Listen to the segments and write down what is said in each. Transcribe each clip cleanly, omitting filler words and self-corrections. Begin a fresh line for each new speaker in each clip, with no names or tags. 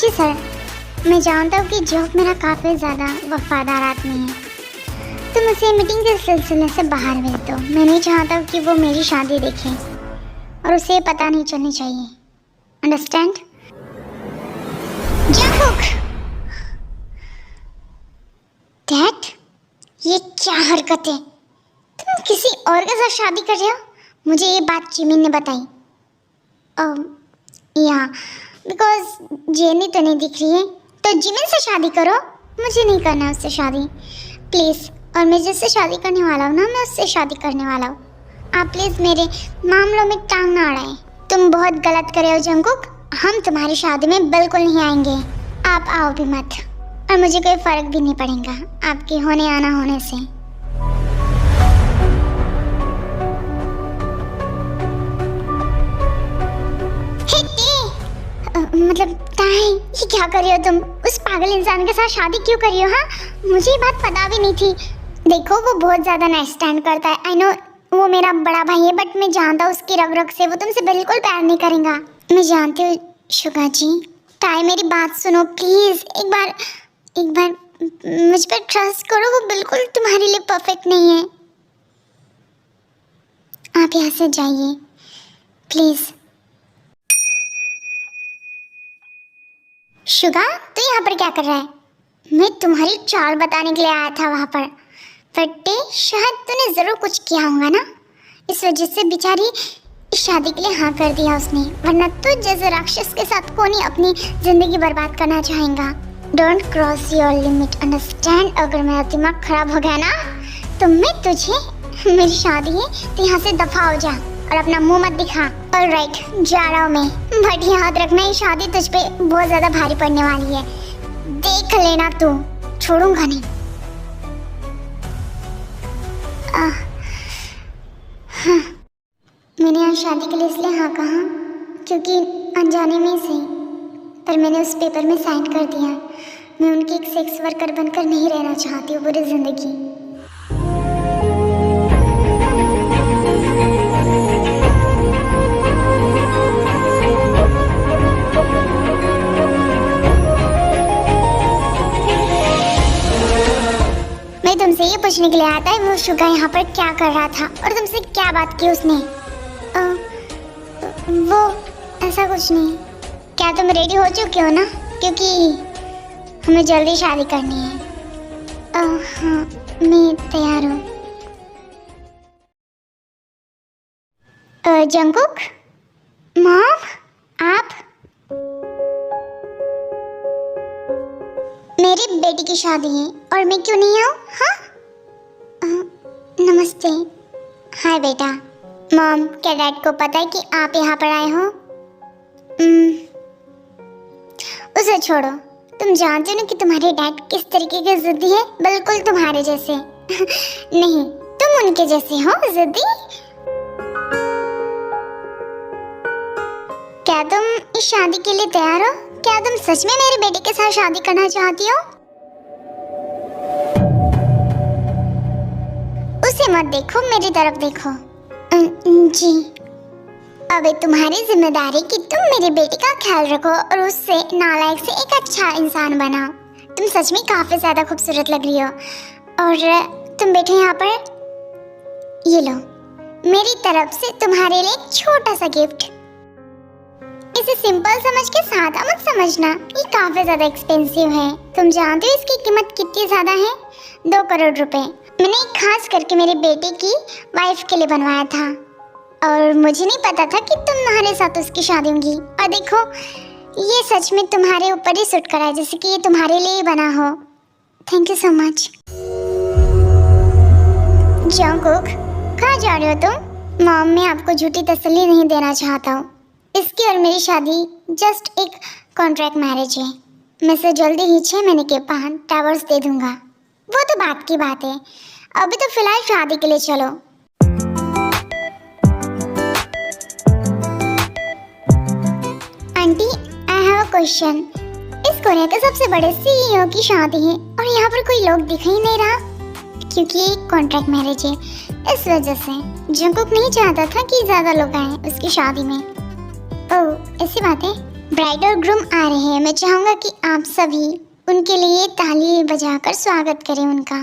जी sir, मैं जानता हूँ कि जॉब मेरा काफ़ी ज़्यादा वफादार आदमी है। तुम उसे मीटिंग के सिलसिले से बाहर भेज दो। मैं नहीं चाहता कि वो मेरी शादी देखे और उसे पता नहीं चलनी चाहिए। अंडरस्टैंड? जंगकुक! डैड, ये क्या हरकत है? तुम किसी और के साथ शादी कर रहे हो? मुझे ये बात जिमिन ने बताई। या बिकॉज जेनी तो नहीं दिख रही है, तो जिमिन से शादी करो। मुझे नहीं करना उससे शादी, प्लीज़। और मैं जिससे शादी करने वाला हूँ ना, मैं उससे शादी करने वाला हूँ। आप प्लीज़ मेरे मामलों में टांग ना अड़ाएं। तुम बहुत गलत कर रहे हो जंगकुक। हम तुम्हारी शादी में बिल्कुल नहीं आएंगे। आप आओ भी मत, और मुझे कोई फ़र्क भी नहीं पड़ेगा आपके होने या ना होने से। मतलब ताई, ये क्या कर रही हो तुम? उस पागल इंसान के साथ शादी क्यों कर रही हो? हाँ, मुझे ये बात पता भी नहीं थी। देखो, वो बहुत ज़्यादा ना स्टैंड करता है। आई नो वो मेरा बड़ा भाई है, बट मैं जानता हूँ उसकी रग रग से वो तुमसे बिल्कुल प्यार नहीं करेगा। मैं जानती हूँ शुगा जी। ताई, मेरी बात सुनो प्लीज़। एक बार मुझ पर ट्रस्ट करो। वो बिल्कुल तुम्हारे लिए परफेक्ट नहीं है। आप यहाँ से जाइए प्लीज़। शुगा, तू यहाँ पर क्या कर रहा है? मैं तुम्हारी चाल बताने के लिए आया था वहाँ पर। फट्टे, शायद तूने ज़रूर कुछ किया होगा ना, इस वजह से बेचारी इस शादी के लिए हाँ कर दिया उसने। वरना तू जैसे राक्षस के साथ कौन ही अपनी ज़िंदगी बर्बाद करना चाहेगा। Don't cross your limit, understand? अगर मेरा दिमाग खराब हो गया ना, तो मैं तुझे, मेरी शादी है तो यहाँ से दफा हो जा और अपना मुंह मत दिखा। ऑलराइट, जा रहा हूँ मैं, बट याद रखना ये शादी तुझ पे बहुत ज़्यादा भारी पड़ने वाली है। देख लेना तू, छोड़ूंगा नहीं। हाँ, मैंने यहाँ शादी के लिए इसलिए हाँ कहा क्योंकि अनजाने में ही सही, पर मैंने उस पेपर में साइन कर दिया। मैं उनकी एक सेक्स वर्कर बनकर नहीं रहना चाहती हूँ पूरी ज़िंदगी। मैं तुमसे ये पूछने के लिए आया था वो शुगा यहाँ पर क्या कर रहा था और तुमसे क्या बात की उसने? वो ऐसा कुछ नहीं। क्या तुम रेडी हो चुके हो ना? क्योंकि हमें जल्दी शादी करनी है। हाँ, मैं तैयार हूँ। जंगकुक, मॉम, आप? मेरी बेटी की शादी है और मैं क्यों नहीं आऊँ? हाँ, नमस्ते। हाय बेटा। मॉम, क्या डैड को पता है कि आप यहाँ पर आए हो? उसे छोड़ो। तुम जानते हो ना कि तुम्हारे डैड किस तरीके के जिद्दी है, बिल्कुल तुम्हारे जैसे। नहीं, तुम उनके जैसे हो जिद्दी। क्या तुम इस शादी के लिए तैयार हो? क्या तुम सच में मेरे बेटे के साथ शादी करना चाहती हो? उसे मत देखो, मेरी तरफ देखो। जी। अब तुम्हारी जिम्मेदारी कि तुम मेरे बेटे का ख्याल रखो और उससे नालायक से एक अच्छा इंसान बनाओ। तुम सच में काफी ज्यादा खूबसूरत लग रही हो। और तुम बैठो यहाँ पर। ये लो, मेरी तरफ से तुम्हारे लिए एक छोटा सा गिफ्ट। इसे सिंपल समझ के सादा मत समझना, ये काफी ज्यादा एक्सपेंसिव है। तुम जानते हो इसकी कीमत कितनी ज्यादा है? 2 करोड़ रुपए। मैंने खास करके मेरे बेटे की वाइफ के लिए बनवाया था और मुझे नहीं पता था कि तुम्हारे साथ उसकी शादी होगी। और देखो, ये सच में तुम्हारे ऊपर ही सूट करा है, जैसे कि ये तुम्हारे लिए ही बना हो। Thank you so much. Jungkook, कहाँ जा रहे हो तुम? मॉम, मैं आपको झूठी तसल्ली नहीं देना चाहता हूँ। इसकी और मेरी शादी जस्ट एक कॉन्ट्रैक्ट मैरिज है। मैं से जल्दी ही 6 महीने के बाद डाइवोर्स दे दूंगा। वो तो बात की बात है, अभी तो फिलहाल शादी के लिए चलो। Aunty, I have a question. इस कोरिया के सबसे बड़े CEO की शादी है और यहाँ पर कोई लोग दिख ही नहीं रहा, क्योंकि ये कॉन्ट्रैक्ट मैरिज है। इस वजह से जंगकुक नहीं चाहता था कि ज्यादा लोग आए उसकी शादी में। ओह, ऐसी बात है। ब्राइड और ग्रूम आ रहे हैं। मैं चाहूँगा कि आप सभी उनके लिए ताली बजाकर स्वागत करें उनका।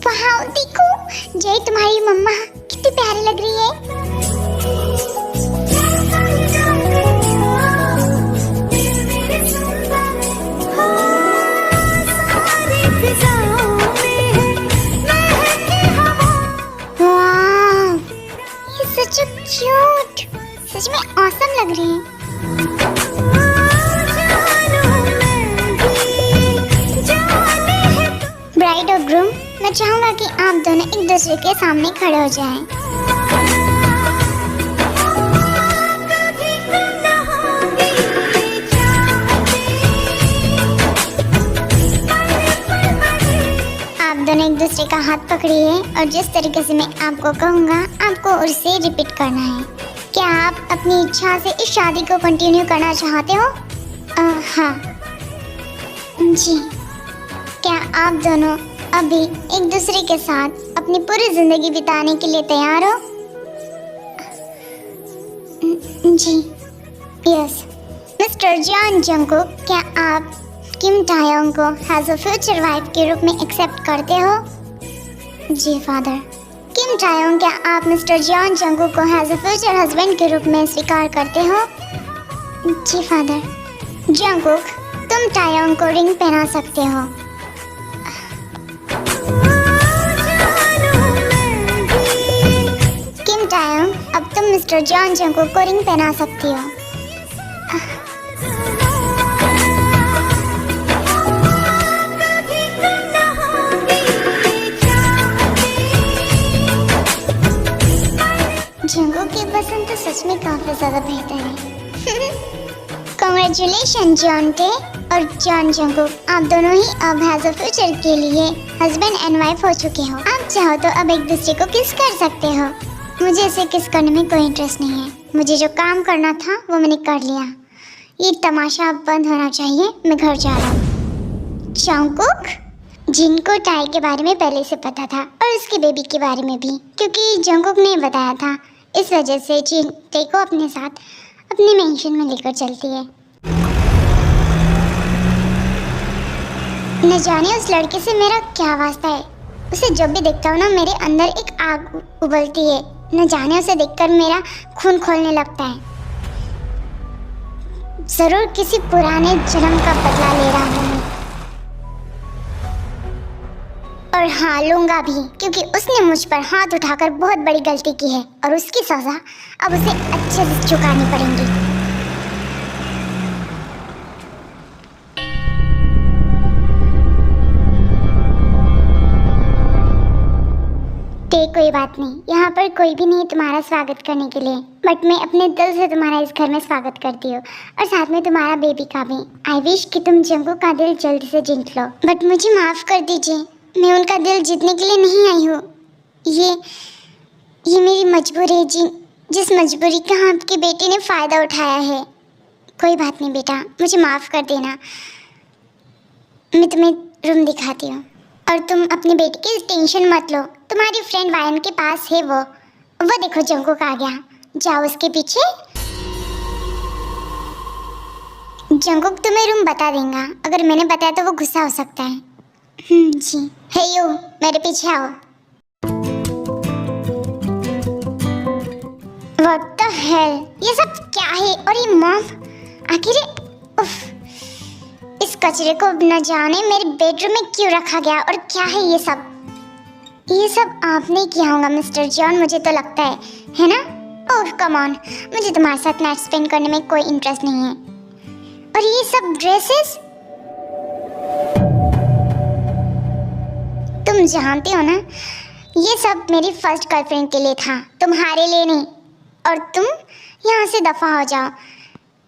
वाह, देखो जय, तुम्हारी मम्मा कितनी प्यारी लग रही है। सच क्यूट, सच में ऑसम लग रही है। ब्राइड और ग्रूम, मैं चाहूंगा कि आप दोनों एक दूसरे के सामने खड़े हो जाएं। आप दोनों एक दूसरे का हाथ पकड़िए और जिस तरीके से मैं आपको कहूँगा आपको उसे रिपीट करना है। क्या आप अपनी इच्छा से इस शादी को कंटिन्यू करना चाहते हो? हाँ जी। क्या आप दोनों अभी एक दूसरे के साथ अपनी पूरी जिंदगी बिताने के लिए तैयार हो? जी, यस। मिस्टर जॉन जंगकुक, क्या आप किम टायोंग को एज अ फ्यूचर वाइफ के रूप में एक्सेप्ट करते हो? जी फादर। किम टायोंग, क्या आप मिस्टर जॉन जंगकुक को एज अ फ्यूचर हस्बैंड के रूप में स्वीकार करते हो? जी फादर। जंगकुक, तुम टायोंग को रिंग पहना सकते हो। किम टायोंग, अब तुम मिस्टर जॉन जंगकुक को रिंग पहना सकती हो। जंगकुक की पसंद तो सच में काफी ज्यादा बेहतर है। कांग्रेचुलेशन जॉन टे और जॉन जंगकुक, आप दोनों ही अब एज अ फ्यूचर के लिए हस्बैंड एंड वाइफ हो चुके हो। आप चाहो तो अब एक दूसरे को किस कर सकते हो। मुझे इसे किस करने में कोई इंटरेस्ट नहीं है। मुझे जो काम करना था वो मैंने कर लिया। ये तमाशा अब बंद होना चाहिए। मैं घर जा रहा हूँ। जंगकुक, जिनको टाई के बारे में पहले से पता था और उसके बेबी के बारे में भी, क्योंकि जंगकुक ने बताया था, इस वजह से जिन टे को अपने साथ अपने मेंशन में लेकर चलती है। न जाने उस लड़के से मेरा क्या वास्ता है। उसे जब भी देखता हूँ ना, मेरे अंदर एक आग उबलती है। न जाने उसे देखकर मेरा खून खोलने लगता है। जरूर किसी पुराने जन्म का बदला ले रहा हूँ मैं। और हाँ, लूंगा भी, क्योंकि उसने मुझ पर हाथ उठाकर बहुत बड़ी गलती की है और उसकी सजा अब उसे अच्छे से चुकानी पड़ेगी। कोई बात नहीं, यहाँ पर कोई भी नहीं तुम्हारा स्वागत करने के लिए, बट मैं अपने दिल से तुम्हारा इस घर में स्वागत करती हूँ और साथ में तुम्हारा बेबी का भी। आई विश कि तुम जंगकुक का दिल जल्दी से जीत लो, बट मुझे माफ कर दीजिए, मैं उनका दिल जीतने के लिए नहीं आई हूँ। ये मेरी मजबूरी है जी, जिस मजबूरी का आपकी बेटी ने फ़ायदा उठाया है। कोई बात नहीं बेटा, मुझे माफ़ कर देना। मैं तुम्हें रूम दिखाती हूँ और तुम अपनी बेटी की टेंशन मत लो। तुम्हारी फ्रेंड वायन के पास है वो देखो जंगकुक आ गया, जाओ उसके पीछे। जंगकुक तुम्हें रूम बता देगा, अगर मैंने बताया तो वो गुस्सा हो सकता है। जी। हे यू, मेरे पीछे आओ। What the hell? ये सब क्या है? और ये मॉम आखिर उफ, इस कचरे को न जाने मेरे बेडरूम में क्यों रखा गया और क्या है ये सब? ये सब आपने किया होगा मिस्टर जॉन, मुझे तो लगता है ना? ओह कम ऑन, मुझे तुम्हारे साथ नाइट स्पेंड करने में कोई इंटरेस्ट नहीं है। और ये सब ड्रेसेस, तुम जानती हो ना, ये सब मेरी फर्स्ट गर्लफ्रेंड के लिए था, तुम्हारे लिए नहीं। और तुम यहाँ से दफा हो जाओ।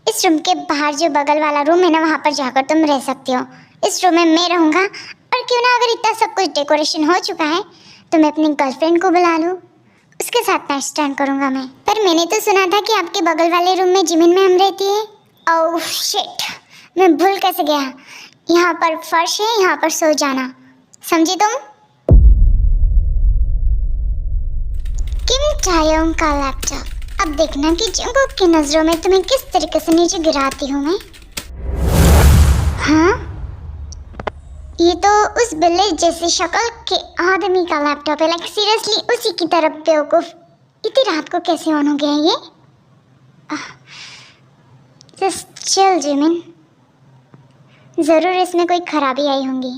इस रूम के बाहर जो बगल वाला रूम है ना, वहाँ पर जाकर तुम रह सकती हो। इस रूम में मैं रहूँगा, और क्यों ना अगर इतना सब कुछ डेकोरेशन हो चुका है तो मैं अपनी गर्लफ्रेंड को बुला लूँ, उसके साथ नाइट स्टैंड करूँगा मैं। पर मैंने तो सुना था कि आपके बगल वाले रूम में जिमिन मैम रहती है। ओह शिट, मैं भूल कैसे गया। यहाँ पर फर्श है, यहाँ पर सो जाना, समझी तुम? किम चायोंग का लैपटॉप। अब देखना कि जंगकुक की नजरों में तुम्हें किस तरीके से नीचे गिराती हूँ मैं। हाँ, ये तो उस बिल्ली जैसी शक्ल के आदमी का लैपटॉप है। लाइक सीरियसली उसी की तरफ बेवकूफ। इतनी रात को कैसे ऑन हो गया ये? जस्ट चिल जिमिन, जरूर इसमें कोई खराबी आई होंगी।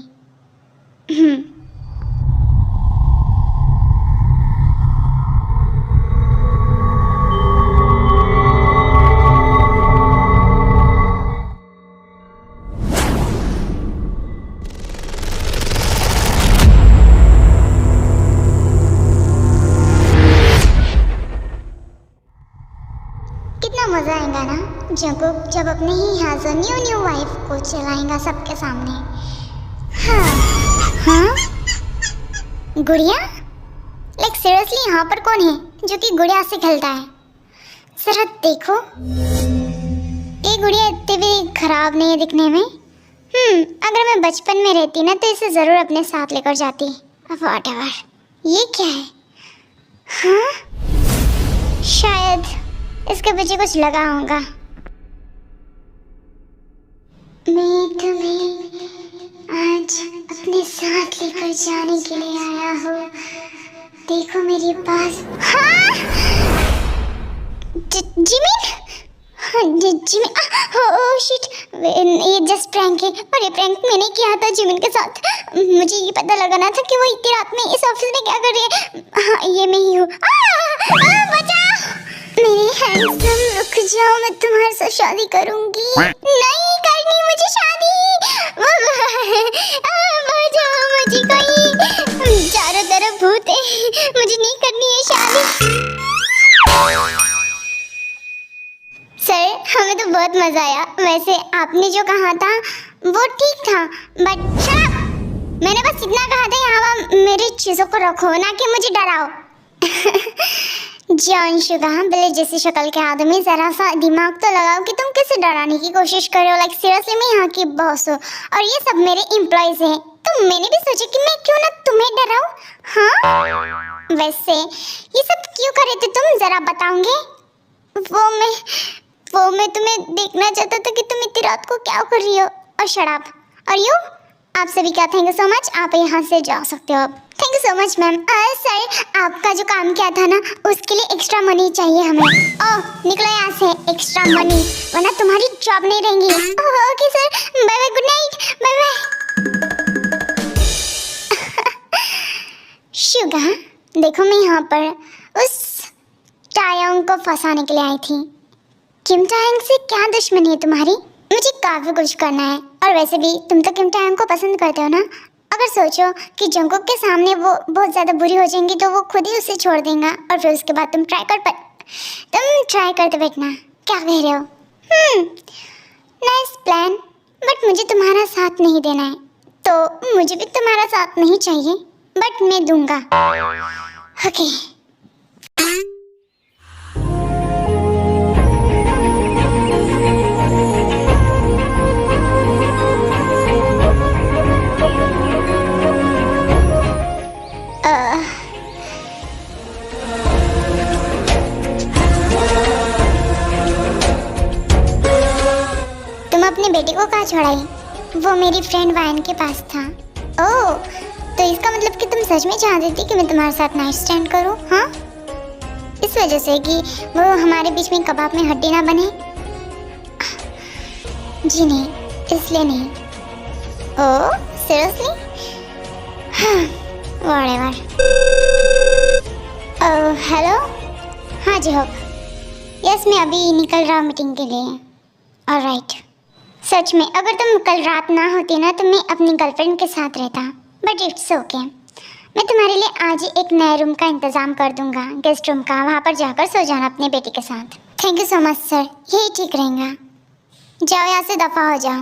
कितना मजा आएगा ना जंगकुक जब अपने ही हाथ से न्यू वाइफ को चलाएगा सबके सामने। हाँ हाँ, गुड़िया? लाइक सीरियसली यहाँ पर कौन है जो कि गुड़िया से खेलता है? जरा देखो, ये गुड़िया इतनी भी खराब नहीं है दिखने में। अगर मैं बचपन में रहती ना तो इसे जरूर अपने साथ लेकर जाती। व्हाटएवर। ये क्या है? हाँ, शायद इसके पीछे कुछ लगा होगा। मैं तुम्हें आज अपने साथ लेकर जाने के लिए आया हूँ। देखो मेरे पास। हाँ, जिमिन, जिमिन, ओह शिट, ये जस्ट प्रैंक है। और ये प्रैंक मैंने किया था जिमिन के साथ। मुझे ये पता लगाना था कि वो इतनी रात में इस ऑफिस में क्या कर रही है। हाँ, ये मैं ही हूँ। बचाओ मेरे हैंडसम, रुक जाओ, मैं तुम्हारे साथ शादी करूंगी। नहीं करनी मुझे शादी। बचाओ मुझे, कोई चारों तरफ भूत है, मुझे नहीं करनी है शादी। सर, हमें तो बहुत मजा आया। वैसे आपने जो कहा था वो ठीक था, बट मैंने बस इतना कहा था यहाँ मेरी चीजों को रखो, ना कि मुझे डराओ। जॉन शुगा, बिल्ली जैसी शक्ल के आदमी, जरा सा दिमाग तो लगाओ कि तुम किसे डराने की कोशिश कर रहे हो। लाइक सीरियसली मैं यहाँ की बॉस हूँ और ये सब मेरे एम्प्लॉयज हैं, तो मैंने भी सोचा कि मैं क्यों ना तुम्हें डराऊं। हाँ, वैसे ये सब क्यों कर रहे थे तुम, जरा बताओगे? वो मैं तुम्हें देखना चाहता था कि तुम इतनी रात को क्या कर रही हो। और शराब। और यू, आप सभी का थैंक यू सो मच। आप यहाँ से जा सकते हो अब। Thank you so much ma'am. Sir, आपका जो काम किया था ना उसके लिए एक्स्ट्रा मनी चाहिए हमें। ओह, निकलो यहाँ से, एक्स्ट्रा मनी, वरना तुम्हारी जॉब नहीं रहेंगी। Okay sir, bye bye, good night, bye bye. शुगा, देखो मैं यहाँ पर उस टायोंग को फंसाने के लिए आई थी। किम टायोंग से क्या दुश्मनी है तुम्हारी? मुझे काफी कुछ करना है। और वैसे भी तुम तो किम टायोंग को पसंद करते हो ना। अगर सोचो कि जंगकुक के सामने वो बहुत ज़्यादा बुरी हो जाएंगी तो वो खुद ही उसे छोड़ देगा और फिर उसके बाद तुम ट्राई करते बैठना। क्या कह रहे हो? नाइस प्लान, बट मुझे तुम्हारा साथ नहीं देना है, तो मुझे भी तुम्हारा साथ नहीं चाहिए, बट मैं दूंगा। ओके। अपने बेटे को कहाँ छोड़ाई? वो मेरी फ्रेंड वायन के पास था। ओह, तो इसका मतलब कि तुम सच में चाहती थी कि मैं तुम्हारे साथ नाइट स्टैंड करूँ? हाँ, इस वजह से कि वो हमारे बीच में कबाब में हड्डी ना बने? जी नहीं, इसलिए नहीं। Oh seriously? व्हाटएवर। हेलो, हाँ जी होप, यस मैं अभी निकल रहा हूँ मीटिंग के लिए। ऑलराइट। सच में अगर तुम कल रात ना होती ना तो मैं अपनी गर्लफ्रेंड के साथ रहता, बट इट्स ओके। मैं तुम्हारे लिए आज ही एक नए रूम का इंतज़ाम कर दूंगा, गेस्ट रूम का, वहाँ पर जाकर सो जाना अपने बेटे के साथ। Thank you so much sir, यही ठीक रहेगा। जाओ यहाँ से दफ़ा हो जाओ।